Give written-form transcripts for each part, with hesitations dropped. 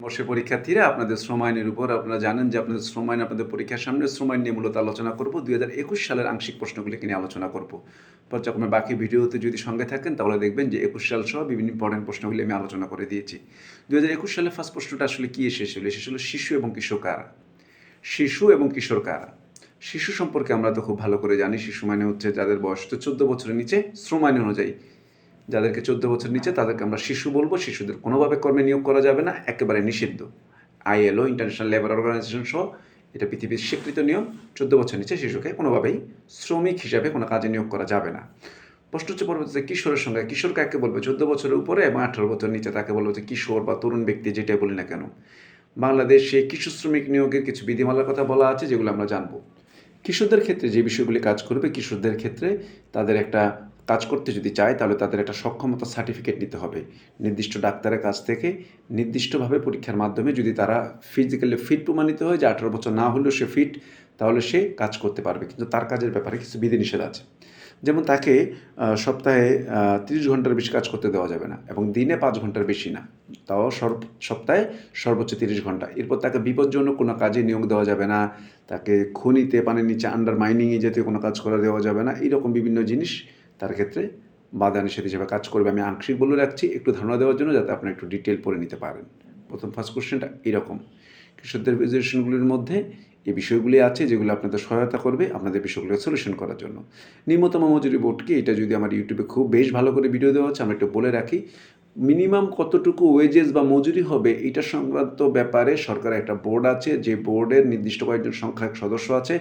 বর্ষে পরীক্ষার্থীরা আপনাদের শ্রম আইনের উপর আপনারা জানেন যে আপনাদের শ্রম আইন আপনাদের পরীক্ষার সামনে শ্রম আইন নিয়ে মূলত আলোচনা করব 2021 সালের আংশিক প্রশ্নগুলিকে নিয়ে আলোচনা করব। পর্যায়ক্রমে বাকি ভিডিওতে যদি সঙ্গে থাকেন তাহলে দেখবেন যে 21 সাল সহ বিভিন্ন ইম্পর্টেন্ট প্রশ্নগুলি আমি আলোচনা করে দিয়েছি। 2021 সালের ফার্স্ট প্রশ্নটা আসলে কি এসেছিল শিশু এবং কিশোর কারা। শিশু এবং কিশোর কারা। শিশু সম্পর্কে আমরা তো খুব ভালো করে জানি, শিশু মানে হচ্ছে যাদের বয়স তো 14 বছরের নিচে, শ্রম আইন অনুযায়ী যাদেরকে 14 বছর নিচে তাদেরকে আমরা শিশু বলবো। শিশুদের কোনোভাবে কর্মে নিয়োগ করা যাবে না, একেবারে নিষিদ্ধ। ILO ইন্টারন্যাশনাল লেবার অর্গানাইজেশন সহ এটা পৃথিবীর স্বীকৃত নিয়ম, 14 বছর নিচে শিশুকে কোনোভাবেই শ্রমিক হিসাবে কোনো কাজে নিয়োগ করা যাবে না। প্রশ্ন হচ্ছে পরবর্তীতে কিশোরের সঙ্গে। কিশোর কাকে বলবে? 14 বছরের উপরে এবং 18 বছর নিচে তাকে বলবো যে কিশোর বা তরুণ ব্যক্তি, যেটাই বলি না কেন। বাংলাদেশে কিশোর শ্রমিক নিয়োগের কিছু বিধিমালার কথা বলা আছে যেগুলো আমরা জানবো। কিশোরদের ক্ষেত্রে যে বিষয়গুলি কাজ করবে, কিশোরদের ক্ষেত্রে তাদের একটা কাজ করতে যদি চায় তাহলে তাদের একটা সক্ষমতা সার্টিফিকেট নিতে হবে নির্দিষ্ট ডাক্তারের কাছ থেকে। নির্দিষ্টভাবে পরীক্ষার মাধ্যমে যদি তারা ফিজিক্যালি ফিট প্রমাণিত হয় যে 18 বছর না হলেও সে ফিট, তাহলে সে কাজ করতে পারবে। কিন্তু তার কাজের ব্যাপারে কিছু বিধিনিষেধ আছে। যেমন তাকে সপ্তাহে 30 ঘন্টার বেশি কাজ করতে দেওয়া যাবে না এবং দিনে 5 ঘন্টার বেশি না, তাও সপ্তাহে সর্বোচ্চ 30 ঘন্টা। এরপর তাকে বিপজ্জনক কোনো কাজে নিয়োগ দেওয়া যাবে না, তাকে খনিতে, পানির নিচে আন্ডার মাইনিংয়ে জাতীয় কোনো কাজ করা দেওয়া যাবে না। এইরকম বিভিন্ন জিনিস তার ক্ষেত্রে বাধা নিষেধ হিসেবে কাজ করবে। আমি আংশিক বলে রাখছি একটু ধারণা দেওয়ার জন্য, যাতে আপনি একটু ডিটেল পড়ে নিতে পারেন। ফার্স্ট কোশ্চেনটা এরকম। কিশোরদের রেজুলেশনগুলির মধ্যে এই বিষয়গুলি আছে যেগুলো আপনাদের সহায়তা করবে আপনাদের বিষয়গুলো সলিউশন করার জন্য। নিম্নতম মজুরি বোর্ড কি, এটা যদি আমার ইউটিউবে খুব বেশ ভালো করে ভিডিও দেওয়া আছে, আমরা একটু বলে রাখি। মিনিমাম কতটুকু ওয়েজেস বা মজুরি হবে এটা সংক্রান্ত ব্যাপারে সরকারের একটা বোর্ড আছে, যে বোর্ডের নির্দিষ্ট কয়েকজন সংখ্যক সদস্য আছে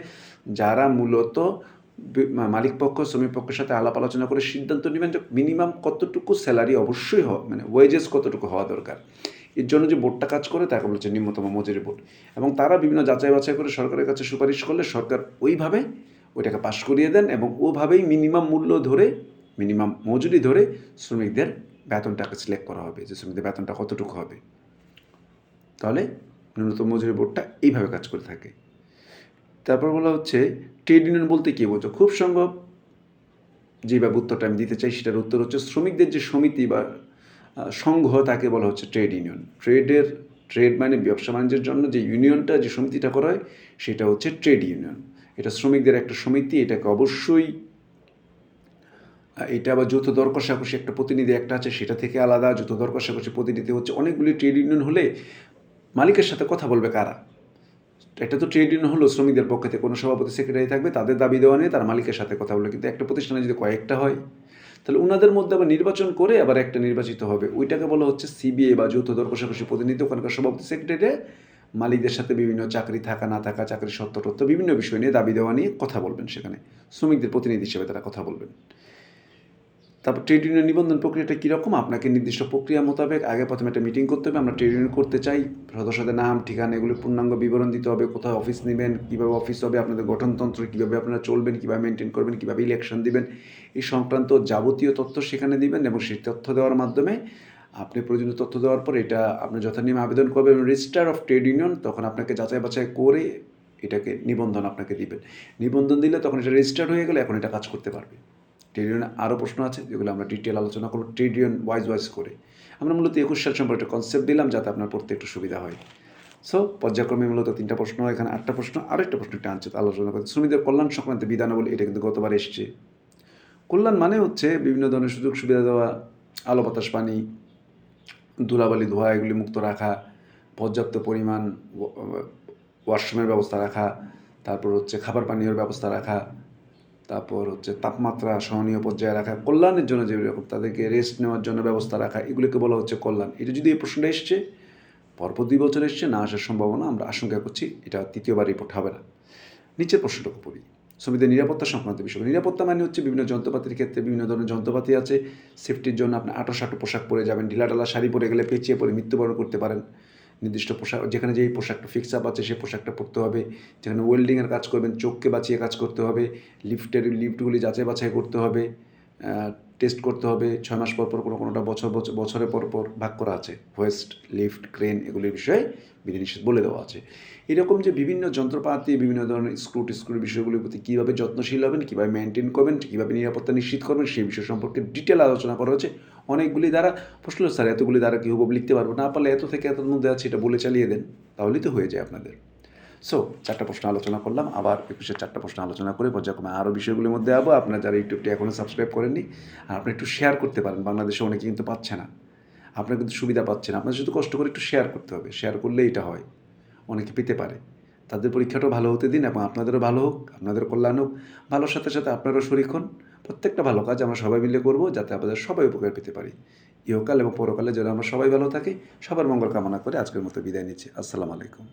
যারা মূলত মালিক পক্ষ শ্রমিক পক্ষের সাথে আলাপ আলোচনা করে সিদ্ধান্ত নেবেন যে মিনিমাম কতটুকু স্যালারি অবশ্যই মানে ওয়েজেস কতটুকু হওয়া দরকার। এর জন্য যে বোর্ডটা কাজ করে তাকে বলছে নিম্নতম মজুরি বোর্ড, এবং তারা বিভিন্ন যাচাই বাছাই করে সরকারের কাছে সুপারিশ করলে সরকার ওইভাবে ওইটাকে পাশ করিয়ে দেন এবং ওভাবেই মিনিমাম মূল্য ধরে, মিনিমাম মজুরি ধরে শ্রমিকদের বেতনটাকে সিলেক্ট করা হবে যে শ্রমিকদের বেতনটা কতটুকু হবে। তাহলে ন্যূনতম মজুরি বোর্ডটা এইভাবে কাজ করে থাকে। তারপর বলা হচ্ছে ট্রেড ইউনিয়ন বলতে কী বোঝো। খুব সম্ভব যেভাবে উত্তরটা আমি দিতে চাই সেটার উত্তর হচ্ছে শ্রমিকদের যে সমিতি বা সংঘ তাকে বলা হচ্ছে ট্রেড ইউনিয়ন। ট্রেড মানে ব্যবসা বাণিজ্যের জন্য যে ইউনিয়নটা, যে সমিতিটা করা হয় সেটা হচ্ছে ট্রেড ইউনিয়ন। এটা শ্রমিকদের একটা সমিতি, এটাকে অবশ্যই এটা আবার যৌথ দর কষাকষি একটা প্রতিনিধি একটা আছে, সেটা থেকে আলাদা। যৌথ দর কষাকষি প্রতিনিধি হচ্ছে অনেকগুলি ট্রেড ইউনিয়ন হলে মালিকের সাথে কথা বলবে কারা? একটা তো ট্রেড ইউনিয়ন হলো শ্রমিকদের পক্ষ থেকে কোনো সভাপতি সেক্রেটারি থাকবে, তাদের দাবি দেওয়া নিয়ে তার মালিকের সাথে কথা বলবে। কিন্তু একটা প্রতিষ্ঠানে যদি কয়েকটা হয় তাহলে ওনাদের মধ্যে আবার নির্বাচন করে আবার একটা নির্বাচিত হবে, ওইটাকে বলা হচ্ছে CBA বা যৌথ দর কষাকষি প্রতিনিধি। ওখানকার সভাপতি সেক্রেটারি মালিকদের সাথে বিভিন্ন চাকরি থাকা না থাকা, চাকরির সত্য তথ্য, বিভিন্ন বিষয় নিয়ে দাবি দেওয়া নিয়ে কথা বলবেন, সেখানে শ্রমিকদের প্রতিনিধি হিসেবে তারা কথা বলবেন। তারপর ট্রেড ইউনিয়ন নিবন্ধন প্রক্রিয়াটা কীরকম? আপনাকে নির্দিষ্ট প্রক্রিয়া মোতাবেক আগে প্রথমে একটা মিটিং করতে হবে। আমরা ট্রেড ইউনিয়ন করতে চাই, সদস্যদের নাম ঠিকানা এগুলো পূর্ণাঙ্গ বিবরণ দিতে হবে, কোথায় অফিস নেবেন, কীভাবে অফিস হবে, আপনাদের গঠনতন্ত্র কীভাবে আপনারা চলবেন, কীভাবে মেনটেন করবেন, কীভাবে ইলেকশন দিবেন, এই সংক্রান্ত যাবতীয় তথ্য সেখানে দিবেন। এবং সেই তথ্য দেওয়ার মাধ্যমে আপনি প্রয়োজনীয় তথ্য দেওয়ার পর এটা আপনি যথানিয়মে আবেদন করবেন রেজিস্ট্রার অফ ট্রেড ইউনিয়ন। তখন আপনাকে যাচাই বাছাই করে এটাকে নিবন্ধন আপনাকে দিবেন। নিবন্ধন দিলে তখন এটা রেজিস্টার্ড হয়ে গেলে এখন এটা কাজ করতে পারবে। ট্রেড ইউনিয়নে আরও প্রশ্ন আছে যেগুলো আমরা ডিটেল আলোচনা করব ট্রেড ইউনিয়ন ওয়াইজ করে। আমরা মূলত 21 সাল সম্পর্কে একটা কনসেপ্ট দিলাম যাতে আপনার পড়তে একটু সুবিধা হয়। সো পর্যায়ক্রমে মূলত 3টা প্রশ্ন, এখানে 8টা প্রশ্ন। আরেকটা প্রশ্ন একটা আলোচনা করতে, শ্রমিকদের কল্যাণ সংক্রান্ত বিধানাবলী, এটা কিন্তু গতবার এসছে। কল্যাণ মানে হচ্ছে বিভিন্ন ধরনের সুযোগ সুবিধা দেওয়া, আলো বাতাস পানি, ধুলাবালি ধোঁয়া এগুলি মুক্ত রাখা, পর্যাপ্ত পরিমাণ ওয়াশরুমের ব্যবস্থা রাখা, তারপর হচ্ছে খাবার পানীয়র ব্যবস্থা রাখা, তারপর হচ্ছে তাপমাত্রা সহনীয় পর্যায়ে রাখা, কল্যাণের জন্য যেরকম তাদেরকে রেস্ট নেওয়ার জন্য ব্যবস্থা রাখা, এগুলিকে বলা হচ্ছে কল্যাণ। এটা যদি এই প্রশ্নটা এসছে, পরপর 2 বছর এসছে, না আসার সম্ভাবনা আমরা আশঙ্কা করছি এটা 3য়বার রিপোর্ট হবে না। নিচের প্রশ্নটাকে পড়ি, শ্রমিকদের নিরাপত্তা সংক্রান্ত বিষয়। নিরাপত্তা মানে হচ্ছে বিভিন্ন যন্ত্রপাতির ক্ষেত্রে বিভিন্ন ধরনের যন্ত্রপাতি আছে, সেফটির জন্য আপনি আঁটো পোশাক পরে যাবেন। ঢিলাঢালা শাড়ি পরে গেলে পেঁচিয়ে পরে মৃত্যুবরণ করতে পারেন। নির্দিষ্ট পোশাক, যেখানে যেই পোশাকটা ফিক্স আপ আছে সেই পোশাকটা পরতে হবে। যেখানে ওয়েল্ডিংয়ের কাজ করবেন চোখকে বাঁচিয়ে কাজ করতে হবে। লিফটগুলি যাচাই বাছাই করতে হবে। টেস্ট করতে হবে 6 মাস পর পর, কোনোটা বছরে পর পর ভাগ করা আছে। হোয়েস্ট, লিফট, ক্রেন এগুলির বিষয়ে বিধিনিষেধ বলে দেওয়া আছে। এরকম যে বিভিন্ন যন্ত্রপাতি, বিভিন্ন ধরনের স্ক্রুর বিষয়গুলির প্রতি কীভাবে যত্নশীল হবেন, কীভাবে মেনটেন করবেন, কীভাবে নিরাপত্তা নিশ্চিত করবেন, সেই বিষয় সম্পর্কে ডিটেল আলোচনা করা হয়েছে। অনেকগুলি দ্বারা প্রশ্ন, স্যার এতগুলি দ্বারা কী হুবহু লিখতে পারবো না, পারলে এত থেকে এতর মধ্যে আছে এটা বলে চালিয়ে দেন, তাহলেই তো হয়ে যায় আপনাদের। সো 4টা প্রশ্ন আলোচনা করলাম, আবার 21-এর 4টা প্রশ্ন আলোচনা করে পর্যায়ক্রমে আরও বিষয়গুলির মধ্যে যাবো। আপনারা যারা ইউটিউবটি এখনও সাবস্ক্রাইব করেননি, আর আপনি একটু শেয়ার করতে পারেন, বাংলাদেশে অনেকে কিন্তু পাচ্ছে না, আপনারা কিন্তু সুবিধা পাচ্ছেন, আপনার শুধু কষ্ট করে একটু শেয়ার করতে হবে, শেয়ার করলেই এটা হয়, অনেকে পেতে পারে। তাদের পরীক্ষাটাও ভালো হতে দিন এবং আপনাদেরও ভালো হোক, আপনাদের কল্যাণ হোক, ভালোর সাথে সাথে আপনারাও শরিক হন। প্রত্যেকটা ভালো কাজ আমরা সবাই মিলে করবো, যাতে আমাদের সবাই উপকার পেতে পারি। ইহকাল এবং পরকালে যেন আমরা সবাই ভালো থাকি, সবার মঙ্গল কামনা করে আজকের মতো বিদায় নিচ্ছি। আসসালামু আলাইকুম।